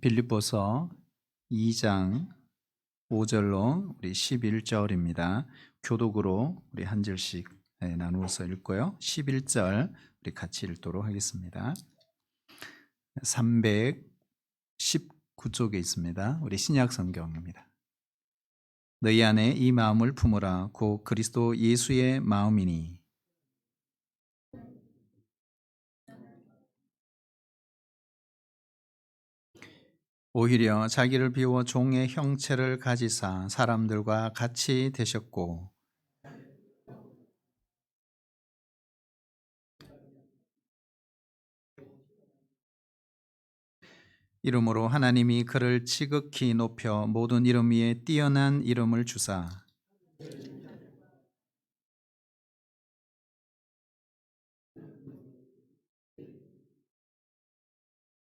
빌립보서 2장 5절로 우리 11절입니다. 교독으로 우리 한 절씩 나누어서 읽고요. 11절 우리 같이 읽도록 하겠습니다. 319쪽에 있습니다. 우리 신약 성경입니다. 너희 안에 이 마음을 품으라. 곧 그리스도 예수의 마음이니 오히려 자기를 비워 종의 형체를 가지사 사람들과 같이 되셨고 이름으로 하나님이 그를 지극히 높여 모든 이름 위에 뛰어난 이름을 주사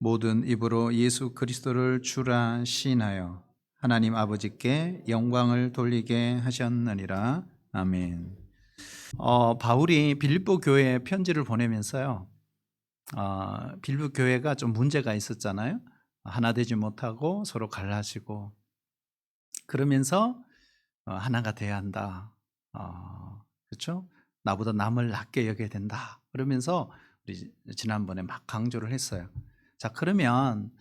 모든 입으로 예수 그리스도를 주라 시인하여 하나님 아버지께 영광을 돌리게 하셨느니라. 아멘. 바울이 빌립보 교회에 편지를 보내면서요. 빌립보 교회가 좀 문제가 있었잖아요. 하나 되지 못하고 서로 갈라지고 그러면서 하나가 돼야 한다. 그렇죠? 나보다 남을 낮게 여겨야 된다. 그러면서 우리 지난번에 막 강조를 했어요. 자, 그러면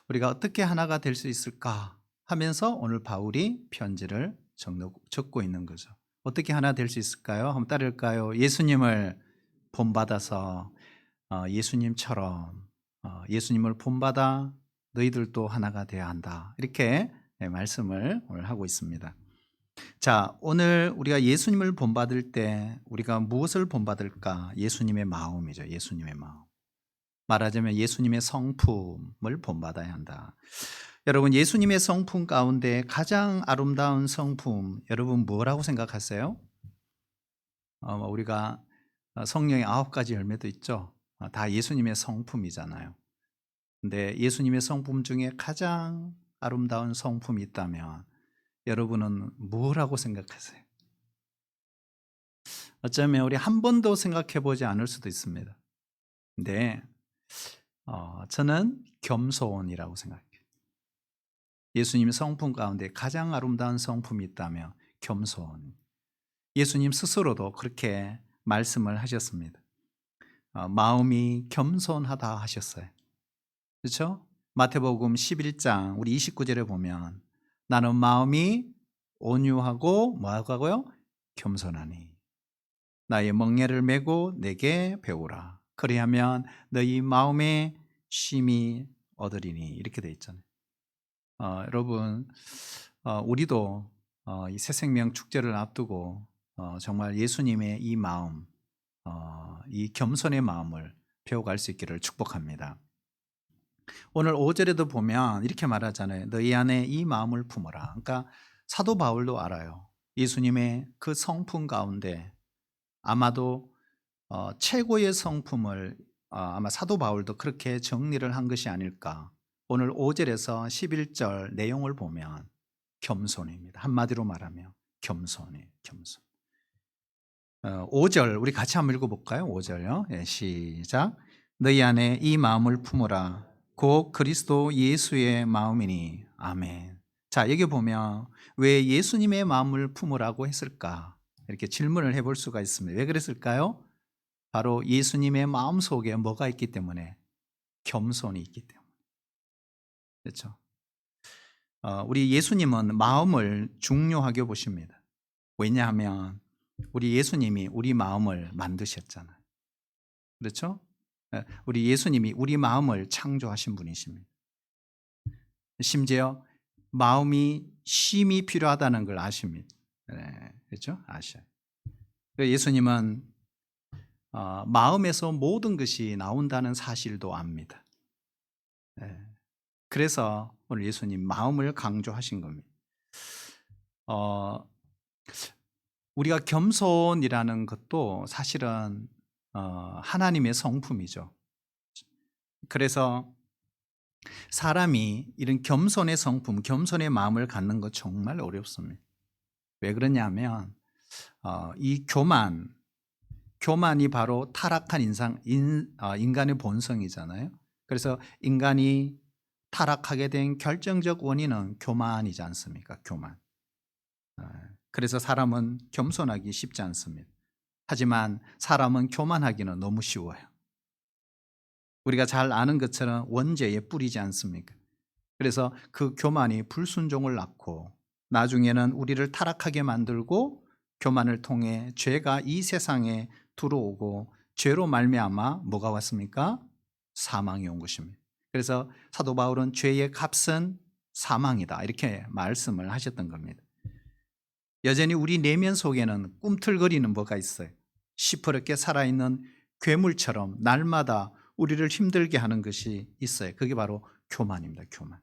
우리가 어떻게 하나가 될 수 있을까 하면서 오늘 바울이 편지를 적고 있는 거죠. 어떻게 하나 될 수 있을까요? 한번 따를까요? 예수님을 본받아서 예수님처럼 예수님을 본받아 너희들도 하나가 되어야 한다. 이렇게 말씀을 오늘 하고 있습니다. 자, 오늘 우리가 예수님을 본받을 때 우리가 무엇을 본받을까? 예수님의 마음이죠. 예수님의 마음. 말하자면 예수님의 성품을 본받아야 한다. 여러분, 예수님의 성품 가운데 가장 아름다운 성품, 여러분 뭐라고 생각하세요? 우리가 성령의 9가지 열매도 있죠. 다 예수님의 성품이잖아요. 근데 예수님의 성품 중에 가장 아름다운 성품이 있다면 여러분은 뭐라고 생각하세요? 어쩌면 우리 한 번도 생각해 보지 않을 수도 있습니다. 근데 저는 겸손이라고 생각해요. 예수님 성품 가운데 가장 아름다운 성품이 있다면 겸손. 예수님 스스로도 그렇게 말씀을 하셨습니다. 마음이 겸손하다 하셨어요. 그렇죠? 마태복음 11장 우리 29절에 보면 나는 마음이 온유하고 뭐하고요? 겸손하니 나의 멍에를 메고 내게 배우라. 그리하면 너희 마음에 쉼이 얻으리니 이렇게 돼 있잖아요. 여러분, 우리도 이 새생명 축제를 앞두고 정말 예수님의 이 마음, 이 겸손의 마음을 배워갈 수 있기를 축복합니다. 오늘 5절에도 보면 이렇게 말하잖아요. 너희 안에 이 마음을 품어라. 그러니까 사도 바울도 알아요. 예수님의 그 성품 가운데 아마도 최고의 성품을 아마 사도 바울도 그렇게 정리를 한 것이 아닐까. 오늘 5절에서 11절 내용을 보면 겸손입니다. 한마디로 말하면 겸손이에요. 겸손. 5절 우리 같이 한번 읽어볼까요? 5절요. 예, 시작. 너희 안에 이 마음을 품으라. 곧 그리스도 예수의 마음이니. 아멘. 자, 여기 보면 왜 예수님의 마음을 품으라고 했을까? 이렇게 질문을 해볼 수가 있습니다. 왜 그랬을까요? 바로 예수님의 마음 속에 뭐가 있기 때문에? 겸손이 있기 때문에. 그렇죠? 우리 예수님은 마음을 중요하게 보십니다. 왜냐하면 우리 예수님이 우리 마음을 만드셨잖아요. 그렇죠? 우리 예수님이 우리 마음을 창조하신 분이십니다. 심지어 마음이 쉼이 필요하다는 걸 아십니다. 그렇죠? 아셔요. 예수님은 마음에서 모든 것이 나온다는 사실도 압니다. 그래서 오늘 예수님 마음을 강조하신 겁니다. 우리가 겸손이라는 것도 사실은 하나님의 성품이죠. 그래서 사람이 이런 겸손의 성품, 겸손의 마음을 갖는 것 정말 어렵습니다. 왜 그러냐면 이 교만이 바로 타락한 인간의 본성이잖아요. 그래서 인간이 타락하게 된 결정적 원인은 교만이지 않습니까? 교만. 그래서 사람은 겸손하기 쉽지 않습니다. 하지만 사람은 교만하기는 너무 쉬워요. 우리가 잘 아는 것처럼 원죄에 뿌리지 않습니까? 그래서 그 교만이 불순종을 낳고 나중에는 우리를 타락하게 만들고 교만을 통해 죄가 이 세상에 들어오고 죄로 말미암아 뭐가 왔습니까? 사망이 온 것입니다. 그래서 사도 바울은 죄의 값은 사망이다 이렇게 말씀을 하셨던 겁니다. 여전히 우리 내면 속에는 꿈틀거리는 뭐가 있어요. 시퍼렇게 살아있는 괴물처럼 날마다 우리를 힘들게 하는 것이 있어요. 그게 바로 교만입니다. 교만.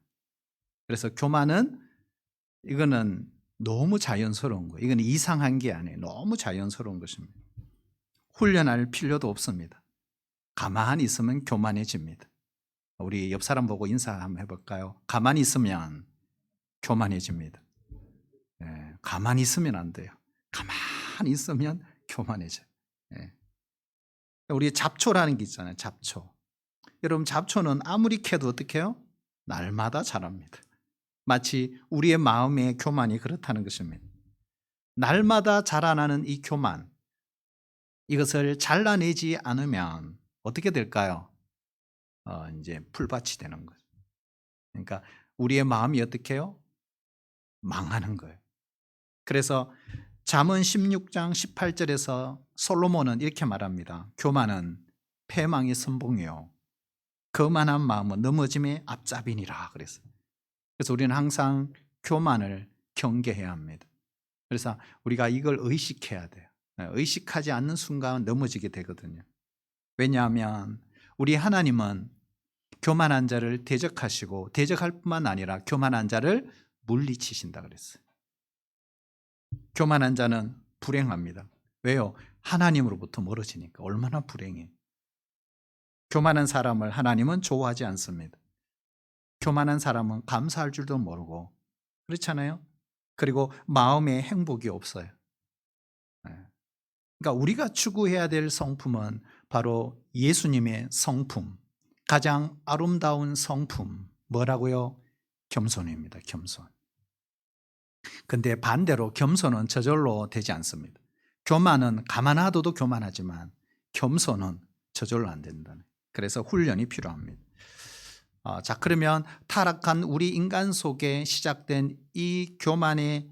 그래서 교만은 이거는 너무 자연스러운 거예요. 이건 이상한 게 아니에요. 너무 자연스러운 것입니다. 훈련할 필요도 없습니다. 가만히 있으면 교만해집니다. 우리 옆 사람 보고 인사 한번 해볼까요? 가만히 있으면 교만해집니다. 예, 가만히 있으면 안 돼요. 가만히 있으면 교만해져요. 예. 우리 잡초라는 게 있잖아요. 잡초. 여러분 잡초는 아무리 캐도 어떻게 해요? 날마다 자랍니다. 마치 우리의 마음의 교만이 그렇다는 것입니다. 날마다 자라나는 이 교만, 이것을 잘라내지 않으면 어떻게 될까요? 이제 풀밭이 되는 거죠. 그러니까 우리의 마음이 어떻게 해요? 망하는 거예요. 그래서 잠언 16장 18절에서 솔로몬은 이렇게 말합니다. 교만은 패망의 선봉이요 거만한 마음은 넘어짐의 앞잡이니라 그랬어요. 그래서 우리는 항상 교만을 경계해야 합니다. 그래서 우리가 이걸 의식해야 돼요. 의식하지 않는 순간 넘어지게 되거든요. 왜냐하면 우리 하나님은 교만한 자를 대적하시고 대적할 뿐만 아니라 교만한 자를 물리치신다 그랬어요. 교만한 자는 불행합니다. 왜요? 하나님으로부터 멀어지니까. 얼마나 불행해. 교만한 사람을 하나님은 좋아하지 않습니다. 교만한 사람은 감사할 줄도 모르고 그렇잖아요. 그리고 마음에 행복이 없어요. 그러니까 우리가 추구해야 될 성품은 바로 예수님의 성품, 가장 아름다운 성품 뭐라고요? 겸손입니다. 겸손. 근데 반대로 겸손은 저절로 되지 않습니다. 교만은 가만 놔둬도 교만하지만 겸손은 저절로 안 된다. 그래서 훈련이 필요합니다. 자, 그러면 타락한 우리 인간 속에 시작된 이 교만의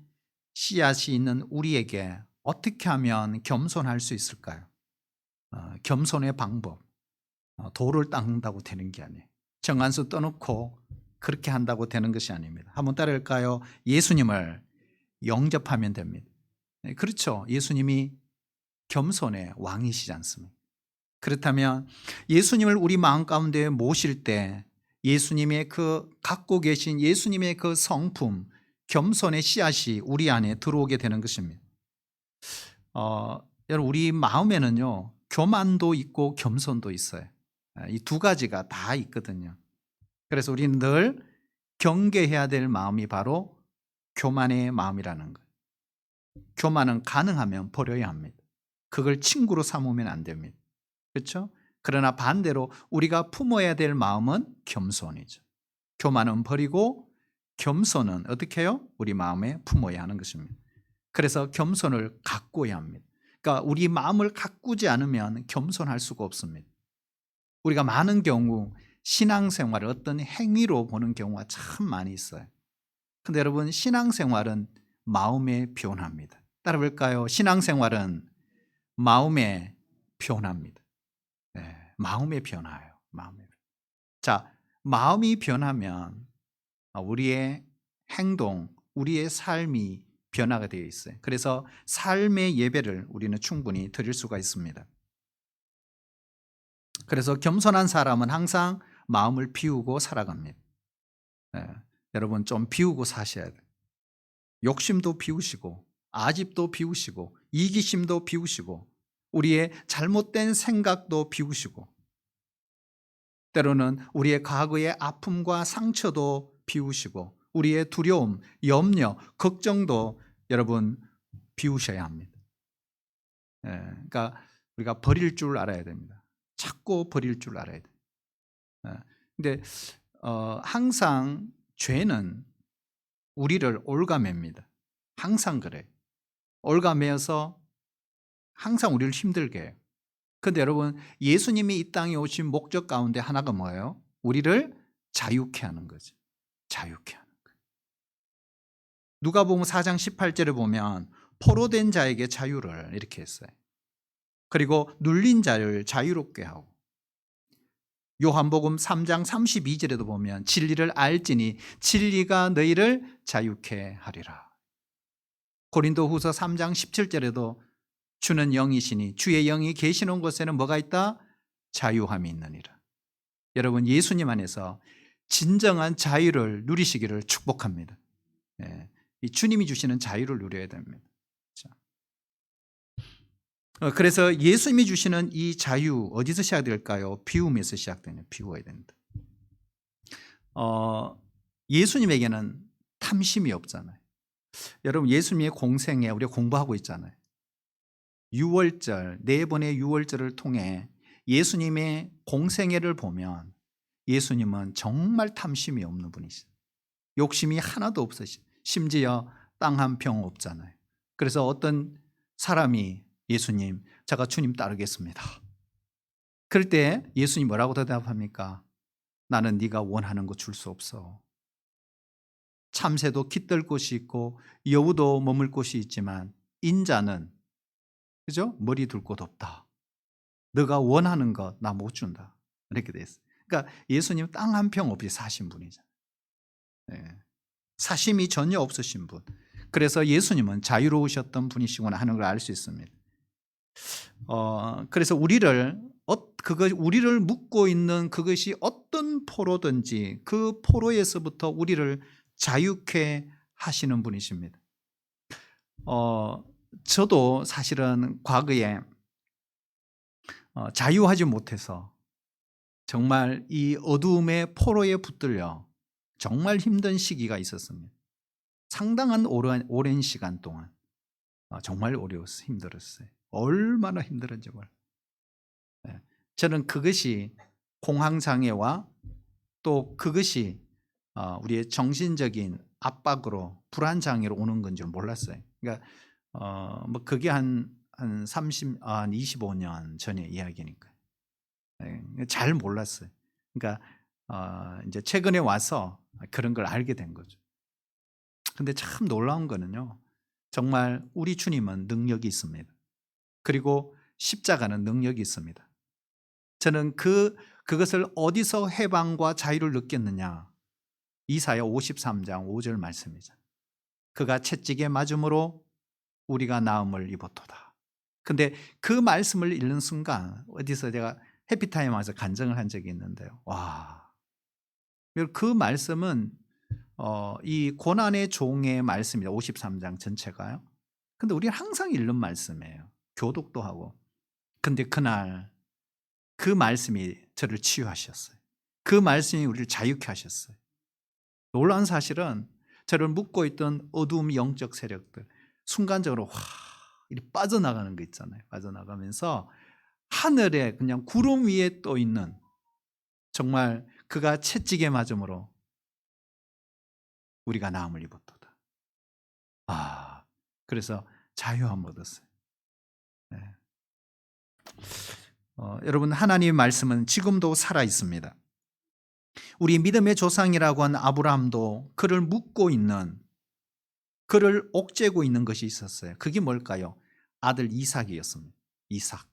씨앗이 있는 우리에게 어떻게 하면 겸손할 수 있을까요? 겸손의 방법. 돌을 닦는다고 되는 게 아니에요. 정한수 떠놓고 그렇게 한다고 되는 것이 아닙니다. 한번 따라할까요? 예수님을 영접하면 됩니다. 그렇죠. 예수님이 겸손의 왕이시지 않습니까? 그렇다면 예수님을 우리 마음 가운데 모실 때 예수님의 그 갖고 계신 예수님의 그 성품, 겸손의 씨앗이 우리 안에 들어오게 되는 것입니다. 여러분 우리 마음에는요 교만도 있고 겸손도 있어요. 이 두 가지가 다 있거든요. 그래서 우리는 늘 경계해야 될 마음이 바로 교만의 마음이라는 거예요. 교만은 가능하면 버려야 합니다. 그걸 친구로 삼으면 안 됩니다. 그렇죠? 그러나 반대로 우리가 품어야 될 마음은 겸손이죠. 교만은 버리고 겸손은 어떻게 해요? 우리 마음에 품어야 하는 것입니다. 그래서 겸손을 가꾸어야 합니다. 그러니까 우리 마음을 가꾸지 않으면 겸손할 수가 없습니다. 우리가 많은 경우 신앙생활을 어떤 행위로 보는 경우가 참 많이 있어요. 근데 여러분 신앙생활은 마음의 변화입니다. 따라 볼까요? 신앙생활은 마음의 변화입니다. 네, 마음의 변화예요. 자, 마음이 변하면 우리의 행동, 우리의 삶이 변화가 되어 있어요. 그래서 삶의 예배를 우리는 충분히 드릴 수가 있습니다. 그래서 겸손한 사람은 항상 마음을 비우고 살아갑니다. 네, 여러분 좀 비우고 사셔야 돼요. 욕심도 비우시고 아집도 비우시고 이기심도 비우시고 우리의 잘못된 생각도 비우시고 때로는 우리의 과거의 아픔과 상처도 비우시고 우리의 두려움, 염려, 걱정도 여러분 비우셔야 합니다. 그러니까 우리가 버릴 줄 알아야 됩니다. 자꾸 버릴 줄 알아야 돼요. 근데 항상 죄는 우리를 올가맵니다. 항상 그래요. 올가매어서 항상 우리를 힘들게 해요. 그런데 여러분, 예수님이 이 땅에 오신 목적 가운데 하나가 뭐예요? 우리를 자유케 하는 거죠. 자유케 하는 거예요. 누가복음 4장 18절에 보면 포로된 자에게 자유를 이렇게 했어요. 그리고 눌린 자를 자유롭게 하고, 요한복음 3장 32절에도 보면 진리를 알지니 진리가 너희를 자유케 하리라. 고린도후서 3장 17절에도 주는 영이시니 주의 영이 계시는 곳에는 뭐가 있다? 자유함이 있느니라. 여러분, 예수님 안에서 진정한 자유를 누리시기를 축복합니다. 이 주님이 주시는 자유를 누려야 됩니다. 그래서 예수님이 주시는 이 자유 어디서 시작될까요? 비움에서 시작되는, 비워야 된다. 예수님에게는 탐심이 없잖아요. 여러분, 예수님의 공생에 우리가 공부하고 있잖아요. 유월절, 4번의 유월절을 통해 예수님의 공생애를 보면 예수님은 정말 탐심이 없는 분이시죠. 욕심이 하나도 없으시죠. 심지어 땅 한 평 없잖아요. 그래서 어떤 사람이 예수님, 제가 주님 따르겠습니다. 그럴 때 예수님 뭐라고 대답합니까? 나는 네가 원하는 거 줄 수 없어. 참새도 깃들 곳이 있고 여우도 머물 곳이 있지만 인자는, 그죠? 머리 둘 곳 없다. 너가 원하는 거 나 못 준다. 이렇게 돼 있어요. 그러니까 예수님 땅 한 평 없이 사신 분이잖아요. 사심이 전혀 없으신 분. 그래서 예수님은 자유로우셨던 분이시구나 하는 걸 알 수 있습니다. 그래서 우리를 묶고 있는 그것이 어떤 포로든지 그 포로에서부터 우리를 자유케 하시는 분이십니다. 저도 사실은 과거에 자유하지 못해서 정말 이 어두움의 포로에 붙들려 정말 힘든 시기가 있었습니다. 상당한 오랜 시간 동안 정말 어려웠어요. 힘들었어요. 얼마나 힘들었는지 몰라요. 저는 그것이 공황장애와 또 그것이 우리의 정신적인 압박으로 불안장애로 오는 건 줄 몰랐어요. 그러니까 뭐 그게 한 25년 전의 이야기니까 잘 몰랐어요. 그러니까 이제 최근에 와서 그런 걸 알게 된 거죠. 근데 참 놀라운 거는요, 정말 우리 주님은 능력이 있습니다. 그리고 십자가는 능력이 있습니다. 저는 그것을 어디서 해방과 자유를 느꼈느냐? 이사야 53장 5절 말씀이죠. 그가 채찍에 맞음으로 우리가 나음을 입었도다. 근데 그 말씀을 읽는 순간 어디서 제가 해피타임 와서 간증을 한 적이 있는데요. 와, 그 말씀은 이 고난의 종의 말씀입니다. 53장 전체가요. 근데 우리는 항상 읽는 말씀이에요. 교독도 하고. 근데 그날 그 말씀이 저를 치유하셨어요. 그 말씀이 우리를 자유케 하셨어요. 놀라운 사실은 저를 묶고 있던 어두움 영적 세력들 순간적으로 이렇게 빠져나가는 거 있잖아요. 빠져나가면서 하늘에 그냥 구름 위에 떠 있는, 정말 그가 채찍에 맞음으로 우리가 나음을 입었도다. 그래서 자유함 얻었어요. 네. 여러분, 하나님의 말씀은 지금도 살아 있습니다. 우리 믿음의 조상이라고 한 아브라함도 그를 묶고 있는, 그를 옥죄고 있는 것이 있었어요. 그게 뭘까요? 아들 이삭이었습니다. 이삭.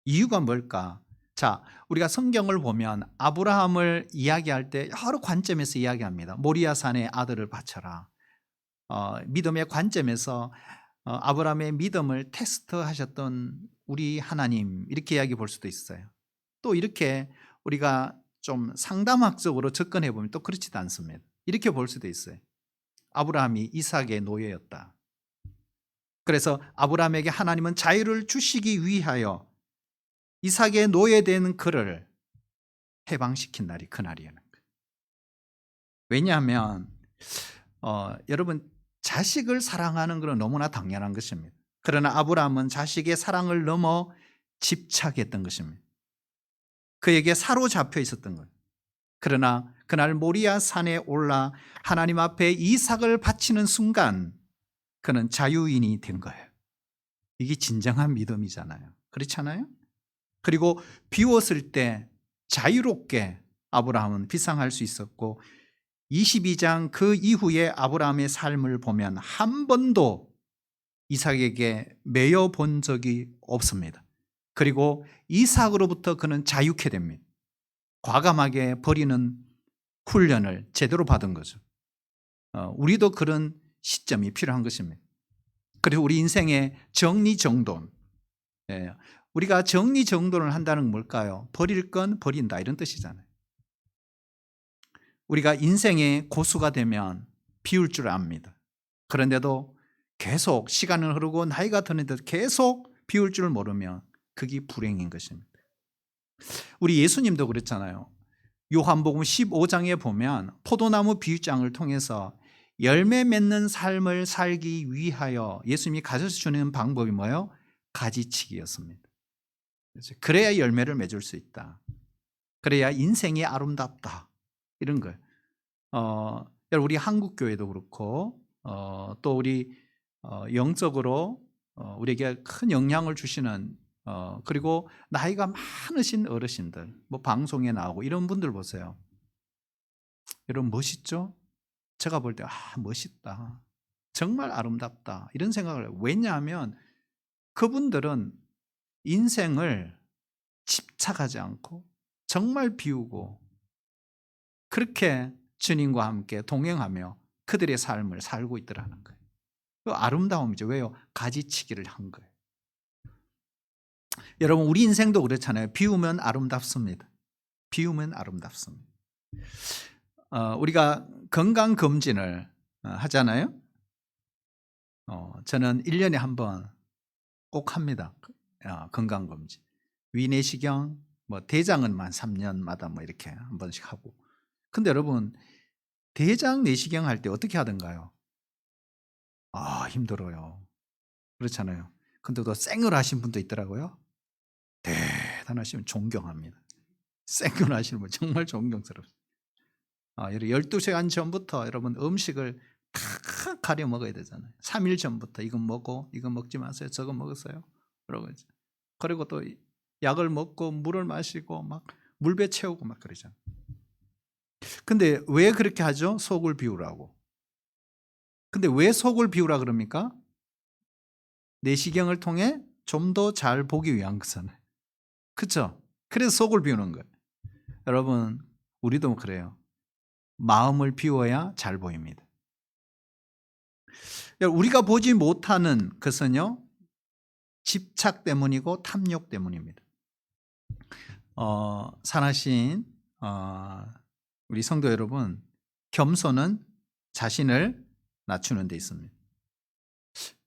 이유가 뭘까? 자, 우리가 성경을 보면 아브라함을 이야기할 때 여러 관점에서 이야기합니다. 모리아산에 아들을 바쳐라. 믿음의 관점에서 아브라함의 믿음을 테스트하셨던 우리 하나님, 이렇게 이야기 볼 수도 있어요. 또 이렇게 우리가 좀 상담학적으로 접근해 보면 또 그렇지도 않습니다. 이렇게 볼 수도 있어요. 아브라함이 이삭의 노예였다. 그래서 아브라함에게 하나님은 자유를 주시기 위하여 이삭의 노예된 그를 해방시킨 날이 그날이라는 거예요. 왜냐하면 여러분, 자식을 사랑하는 것은 너무나 당연한 것입니다. 그러나 아브라함은 자식의 사랑을 넘어 집착했던 것입니다. 그에게 사로잡혀 있었던 거예요. 그러나 그날 모리아 산에 올라 하나님 앞에 이삭을 바치는 순간 그는 자유인이 된 거예요. 이게 진정한 믿음이잖아요. 그렇지 않아요? 그리고 비웠을 때 자유롭게 아브라함은 비상할 수 있었고 22장 그 이후에 아브라함의 삶을 보면 한 번도 이삭에게 매여 본 적이 없습니다. 그리고 이삭으로부터 그는 자유케 됩니다. 과감하게 버리는 훈련을 제대로 받은 거죠. 우리도 그런 시점이 필요한 것입니다. 그리고 우리 인생의 정리정돈, 우리가 정리정돈을 한다는 건 뭘까요? 버릴 건 버린다 이런 뜻이잖아요. 우리가 인생의 고수가 되면 비울 줄 압니다. 그런데도 계속 시간을 흐르고 나이가 드는데도 계속 비울 줄 모르면 그게 불행인 것입니다. 우리 예수님도 그랬잖아요. 요한복음 15장에 보면 포도나무 비유장을 통해서 열매 맺는 삶을 살기 위하여 예수님이 가르쳐 주는 방법이 뭐예요? 가지치기였습니다. 그래야 열매를 맺을 수 있다. 그래야 인생이 아름답다. 이런 거예요. 여러분 우리 한국 교회도 그렇고 또 우리 영적으로 우리에게 큰 영향을 주시는 그리고 나이가 많으신 어르신들, 뭐 방송에 나오고 이런 분들 보세요. 여러분 멋있죠? 제가 볼 때 멋있다. 정말 아름답다. 이런 생각을 해요. 왜냐하면 그분들은 인생을 집착하지 않고 정말 비우고 그렇게 주님과 함께 동행하며 그들의 삶을 살고 있더라는 거예요. 그 아름다움이죠. 왜요? 가지치기를 한 거예요. 여러분 우리 인생도 그렇잖아요. 비우면 아름답습니다. 비우면 아름답습니다. 우리가 건강검진을 하잖아요. 저는 1년에 한 번 꼭 합니다. 건강검진. 위내시경, 뭐 대장은 만 3년마다 뭐 이렇게 한 번씩 하고. 근데 여러분 대장 내시경 할 때 어떻게 하던가요? 힘들어요. 그렇잖아요. 근데 또 생을 하신 분도 있더라고요. 대단하시면 존경합니다. 생을 하시는 분 정말 존경스럽습니다. 12시간 전부터 여러분 음식을 다 가려 먹어야 되잖아요. 3일 전부터 이건 먹고 이거 먹지 마세요. 저거 먹었어요. 그리고 또 약을 먹고 물을 마시고 막 물배 채우고 막 그러잖아요. 근데 왜 그렇게 하죠? 속을 비우라고. 근데 왜 속을 비우라 그럽니까? 내시경을 통해 좀 더 잘 보기 위한 것은. 그렇죠? 그래서 속을 비우는 거예요. 여러분 우리도 그래요. 마음을 비워야 잘 보입니다. 우리가 보지 못하는 것은요 집착 때문이고 탐욕 때문입니다. 산하신 우리 성도 여러분, 겸손은 자신을 낮추는 데 있습니다.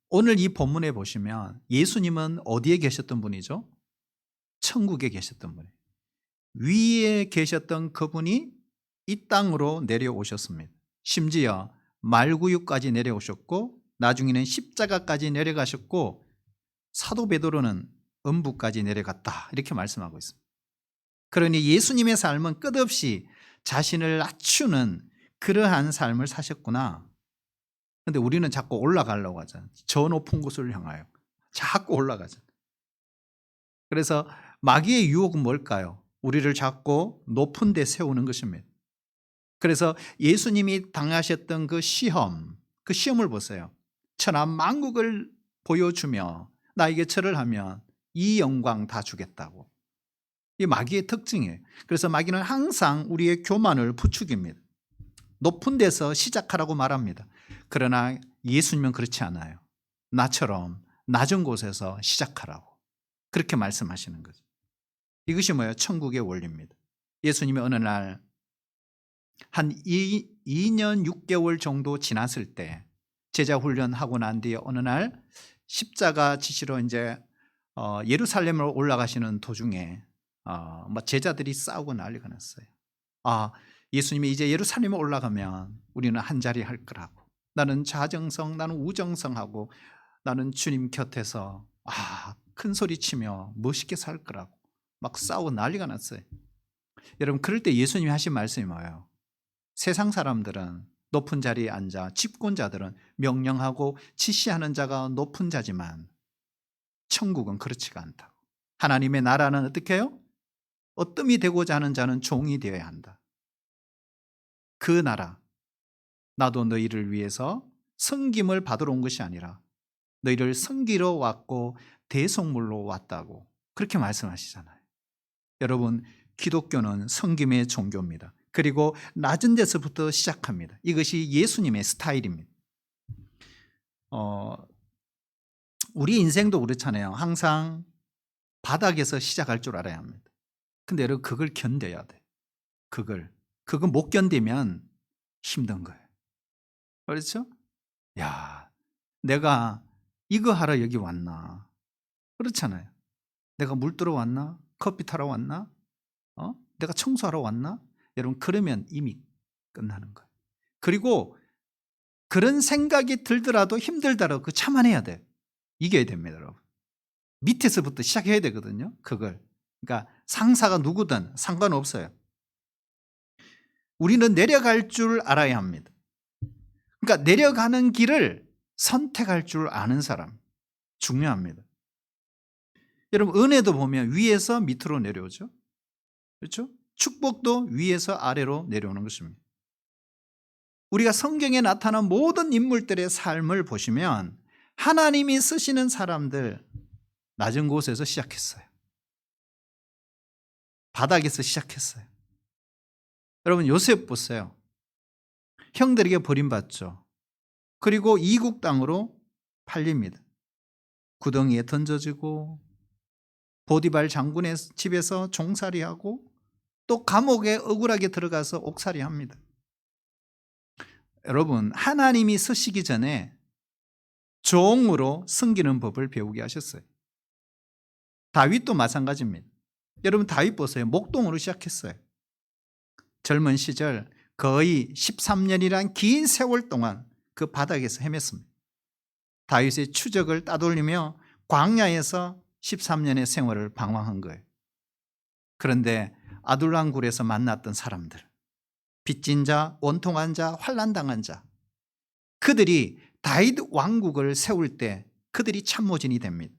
오늘 이 본문에 보시면 예수님은 어디에 계셨던 분이죠? 천국에 계셨던 분이에요. 위에 계셨던 그분이 이 땅으로 내려오셨습니다. 심지어 말구유까지 내려오셨고 나중에는 십자가까지 내려가셨고 사도 베드로는 음부까지 내려갔다 이렇게 말씀하고 있습니다. 그러니 예수님의 삶은 끝없이 자신을 낮추는 그러한 삶을 사셨구나. 그런데 우리는 자꾸 올라가려고 하잖아요. 저 높은 곳을 향하여 자꾸 올라가잖아요. 그래서 마귀의 유혹은 뭘까요? 우리를 자꾸 높은 데 세우는 것입니다. 그래서 예수님이 당하셨던 그 시험을 보세요. 천하 만국을 보여주며 나에게 절을 하면 이 영광 다 주겠다고. 이 마귀의 특징이에요. 그래서 마귀는 항상 우리의 교만을 부추깁니다. 높은 데서 시작하라고 말합니다. 그러나 예수님은 그렇지 않아요. 나처럼 낮은 곳에서 시작하라고. 그렇게 말씀하시는 거죠. 이것이 뭐예요? 천국의 원리입니다. 예수님이 어느 날 한 2년 6개월 정도 지났을 때 제자 훈련하고 난 뒤에 어느 날 십자가 지시로 이제 예루살렘으로 올라가시는 도중에 제자들이 싸우고 난리가 났어요. 예수님이 이제 예루살렘에 올라가면 우리는 한 자리 할 거라고. 나는 자정성, 나는 우정성하고 나는 주님 곁에서 큰 소리 치며 멋있게 살 거라고 막 싸우고 난리가 났어요. 여러분, 그럴 때 예수님이 하신 말씀이 뭐예요? 세상 사람들은 높은 자리에 앉아 집권자들은 명령하고 지시하는 자가 높은 자지만 천국은 그렇지가 않다고. 하나님의 나라는 어떻게 해요? 어뜸이 되고자 하는 자는 종이 되어야 한다. 그 나라, 나도 너희를 위해서 섬김을 받으러 온 것이 아니라 너희를 섬기러 왔고 대속물로 왔다고 그렇게 말씀하시잖아요. 여러분, 기독교는 섬김의 종교입니다. 그리고 낮은 데서부터 시작합니다. 이것이 예수님의 스타일입니다. 우리 인생도 그렇잖아요. 항상 바닥에서 시작할 줄 알아야 합니다. 근데 여러분, 그걸 견뎌야 돼. 그거 못 견디면 힘든 거예요. 그렇죠? 야, 내가 이거 하러 여기 왔나? 그렇잖아요. 내가 물 뜨러 왔나? 커피 타러 왔나? 내가 청소하러 왔나? 여러분, 그러면 이미 끝나는 거예요. 그리고 그런 생각이 들더라도 힘들더라도 그 참아내야 돼. 이겨야 됩니다, 여러분. 밑에서부터 시작해야 되거든요. 그걸. 그러니까 상사가 누구든 상관없어요. 우리는 내려갈 줄 알아야 합니다. 그러니까 내려가는 길을 선택할 줄 아는 사람 중요합니다. 여러분, 은혜도 보면 위에서 밑으로 내려오죠. 그렇죠? 축복도 위에서 아래로 내려오는 것입니다. 우리가 성경에 나타난 모든 인물들의 삶을 보시면 하나님이 쓰시는 사람들 낮은 곳에서 시작했어요. 바닥에서 시작했어요. 여러분, 요셉 보세요. 형들에게 버림받죠. 그리고 이국 땅으로 팔립니다. 구덩이에 던져지고 보디발 장군의 집에서 종살이하고 또 감옥에 억울하게 들어가서 옥살이합니다. 여러분, 하나님이 쓰시기 전에 종으로 섬기는 법을 배우게 하셨어요. 다윗도 마찬가지입니다. 여러분, 다윗 보세요. 목동으로 시작했어요. 젊은 시절 거의 13년이란 긴 세월 동안 그 바닥에서 헤맸습니다. 다윗의 추적을 따돌리며 광야에서 13년의 생활을 방황한 거예요. 그런데 아둘람 굴에서 만났던 사람들, 빚진 자, 원통한 자, 환난당한 자, 그들이 다윗 왕국을 세울 때 그들이 참모진이 됩니다.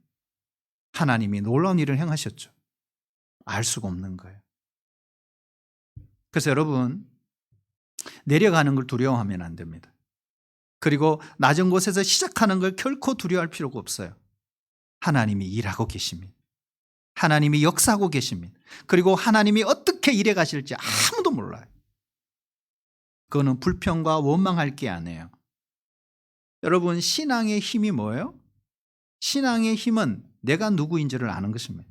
하나님이 놀라운 일을 행하셨죠. 알 수가 없는 거예요. 그래서 여러분, 내려가는 걸 두려워하면 안 됩니다. 그리고 낮은 곳에서 시작하는 걸 결코 두려워할 필요가 없어요. 하나님이 일하고 계십니다. 하나님이 역사하고 계십니다. 그리고 하나님이 어떻게 일해 가실지 아무도 몰라요. 그거는 불평과 원망할 게 아니에요. 여러분, 신앙의 힘이 뭐예요? 신앙의 힘은 내가 누구인지를 아는 것입니다.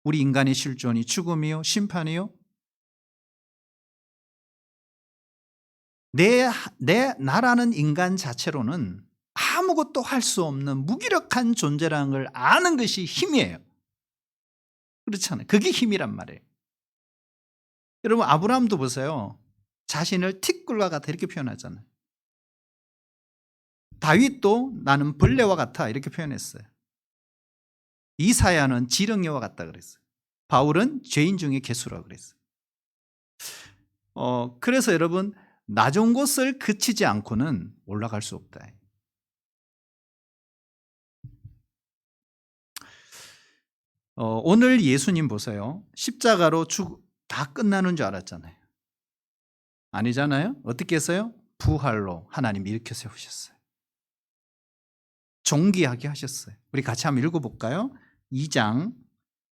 우리 인간의 실존이 죽음이요, 심판이요, 나라는 인간 자체로는 아무것도 할 수 없는 무기력한 존재라는 걸 아는 것이 힘이에요. 그렇잖아요. 그게 힘이란 말이에요. 여러분, 아브라함도 보세요. 자신을 티끌과 같아 이렇게 표현하잖아요. 다윗도 나는 벌레와 같아 이렇게 표현했어요. 이사야는 지렁이와 같다 그랬어요. 바울은 죄인 중에 괴수라고 그랬어요. 그래서 여러분, 낮은 곳을 그치지 않고는 올라갈 수 없다. 오늘 예수님 보세요. 십자가로 다 끝나는 줄 알았잖아요. 아니잖아요. 어떻게 했어요? 부활로 하나님이 일으켜 세우셨어요. 존귀하게 하셨어요. 우리 같이 한번 읽어볼까요? 2장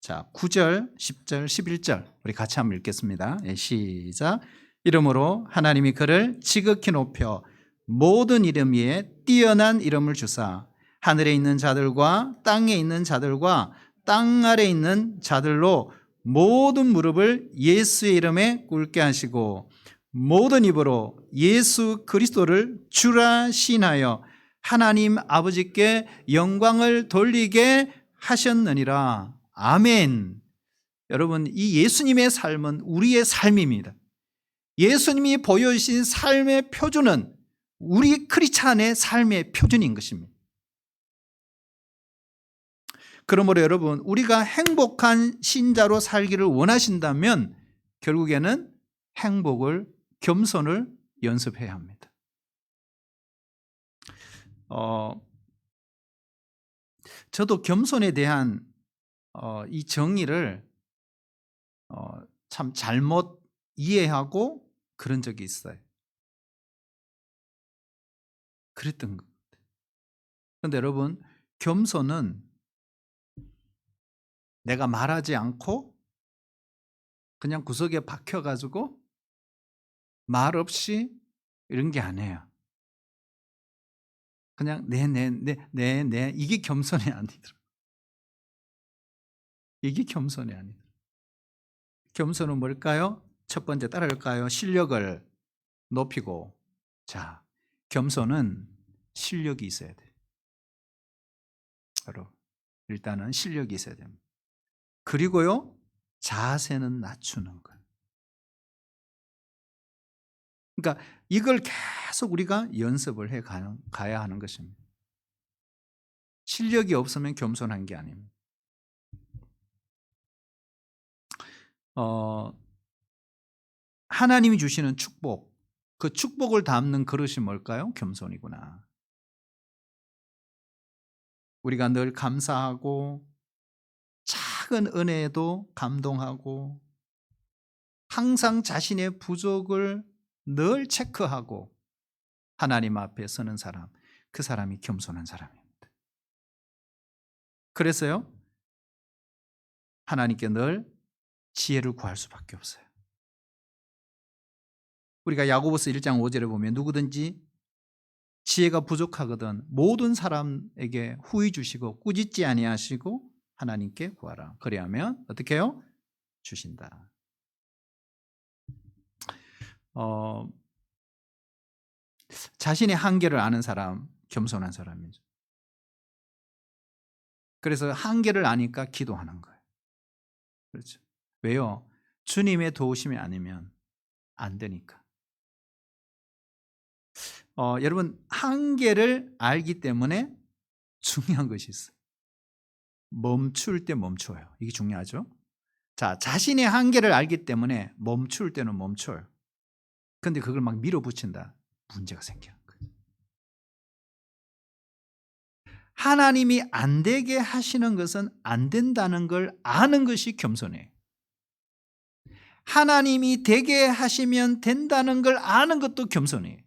9절, 10절, 11절 우리 같이 한번 읽겠습니다. 시작. 이름으로 하나님이 그를 지극히 높여 모든 이름 위에 뛰어난 이름을 주사 하늘에 있는 자들과 땅에 있는 자들과 땅 아래 있는 자들로 모든 무릎을 예수의 이름에 꿇게 하시고 모든 입으로 예수 그리스도를 주라 시인하여 하나님 아버지께 영광을 돌리게 하셨느니라. 아멘. 여러분, 이 예수님의 삶은 우리의 삶입니다. 예수님이 보여주신 삶의 표준은 우리 크리스찬의 삶의 표준인 것입니다. 그러므로 여러분, 우리가 행복한 신자로 살기를 원하신다면 결국에는 행복을, 겸손을 연습해야 합니다. 저도 겸손에 대한 이 정의를 참 잘못 이해하고 그런 적이 있어요. 그랬던 것 같아요. 그런데 여러분, 겸손은 내가 말하지 않고 그냥 구석에 박혀가지고 말 없이 이런 게 아니에요. 그냥 네, 이게 겸손이 아니더라. 이게 겸손이 아니더라. 겸손은 뭘까요? 첫 번째 따라할까요? 실력을 높이고. 자, 겸손은 실력이 있어야 돼. 바로 일단은 실력이 있어야 됩니다. 그리고요, 자세는 낮추는 거예요. 그러니까 이걸 계속 우리가 연습을 해 가야 하는 것입니다. 실력이 없으면 겸손한 게 아닙니다. 하나님이 주시는 축복, 그 축복을 담는 그릇이 뭘까요? 겸손이구나. 우리가 늘 감사하고 작은 은혜에도 감동하고 항상 자신의 부족을 늘 체크하고 하나님 앞에 서는 사람, 그 사람이 겸손한 사람입니다. 그래서요, 하나님께 늘 지혜를 구할 수밖에 없어요. 우리가 야고보서 1장 5절에 보면 누구든지 지혜가 부족하거든 모든 사람에게 후히 주시고 꾸짖지 아니하시고 하나님께 구하라. 그리하면 어떻게 해요? 주신다. 자신의 한계를 아는 사람, 겸손한 사람이죠. 그래서 한계를 아니까 기도하는 거예요. 그렇죠. 왜요? 주님의 도우심이 아니면 안 되니까. 여러분, 한계를 알기 때문에 중요한 것이 있어요. 멈출 때 멈춰요. 이게 중요하죠. 자, 자신의 한계를 알기 때문에 멈출 때는 멈춰요. 근데 그걸 막 밀어붙인다. 문제가 생겨요. 하나님이 안 되게 하시는 것은 안 된다는 걸 아는 것이 겸손해요. 하나님이 되게 하시면 된다는 걸 아는 것도 겸손해요.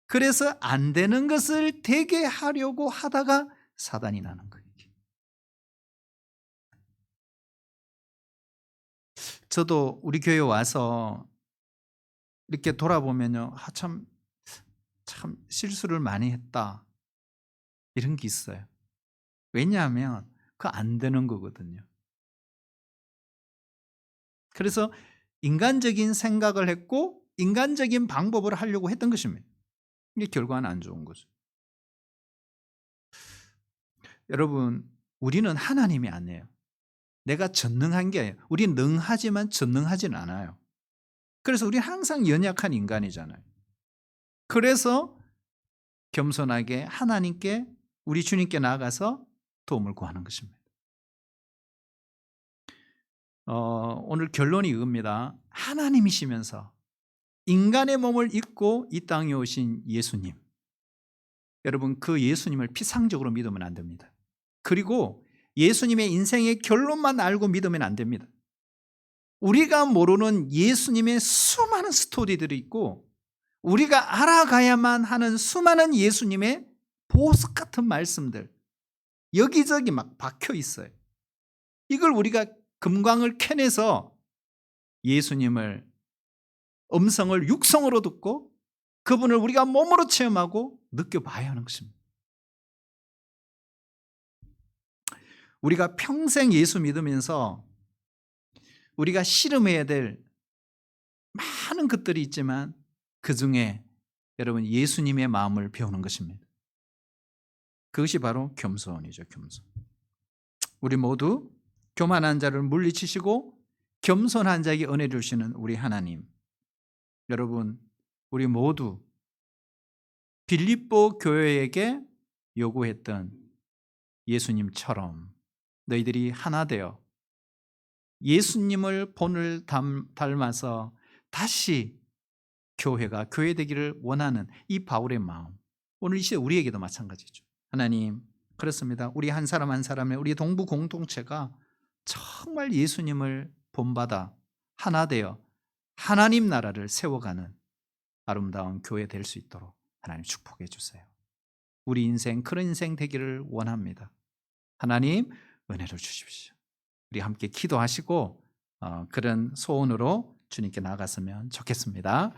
그래서 안 되는 것을 되게 하려고 하다가 사단이 나는 거예요. 저도 우리 교회 와서 이렇게 돌아보면요, 참 실수를 많이 했다, 이런 게 있어요. 왜냐하면 그 안 되는 거거든요. 그래서 인간적인 생각을 했고 인간적인 방법을 하려고 했던 것입니다. 이게 결과는 안 좋은 거죠. 여러분, 우리는 하나님이 아니에요. 내가 전능한 게 아니에요. 우리는 능하지만 전능하지는 않아요. 그래서 우리는 항상 연약한 인간이잖아요. 그래서 겸손하게 하나님께, 우리 주님께 나아가서 도움을 구하는 것입니다. 오늘 결론이 이겁니다. 하나님이시면서 인간의 몸을 입고 이 땅에 오신 예수님, 여러분, 그 예수님을 피상적으로 믿으면 안 됩니다. 그리고 예수님의 인생의 결론만 알고 믿으면 안 됩니다. 우리가 모르는 예수님의 수많은 스토리들이 있고 우리가 알아가야만 하는 수많은 예수님의 보석 같은 말씀들 여기저기 막 박혀 있어요. 이걸 우리가 금광을 캐내서 예수님을 음성을 육성으로 듣고 그분을 우리가 몸으로 체험하고 느껴봐야 하는 것입니다. 우리가 평생 예수 믿으면서 우리가 씨름해야 될 많은 것들이 있지만 그 중에 여러분 예수님의 마음을 배우는 것입니다. 그것이 바로 겸손이죠. 겸손. 우리 모두 교만한 자를 물리치시고 겸손한 자에게 은혜를 주시는 우리 하나님, 여러분, 우리 모두 빌립보 교회에게 요구했던 예수님처럼 너희들이 하나 되어 예수님을 본을 닮아서 다시 교회가 교회되기를 원하는 이 바울의 마음, 오늘 이 시대 우리에게도 마찬가지죠. 하나님, 그렇습니다. 우리 한 사람 한 사람의 우리 동부 공동체가 정말 예수님을 본받아 하나 되어 하나님 나라를 세워가는 아름다운 교회 될 수 있도록 하나님 축복해 주세요. 우리 인생 그런 인생 되기를 원합니다. 하나님 은혜를 주십시오. 우리 함께 기도하시고 그런 소원으로 주님께 나아갔으면 좋겠습니다.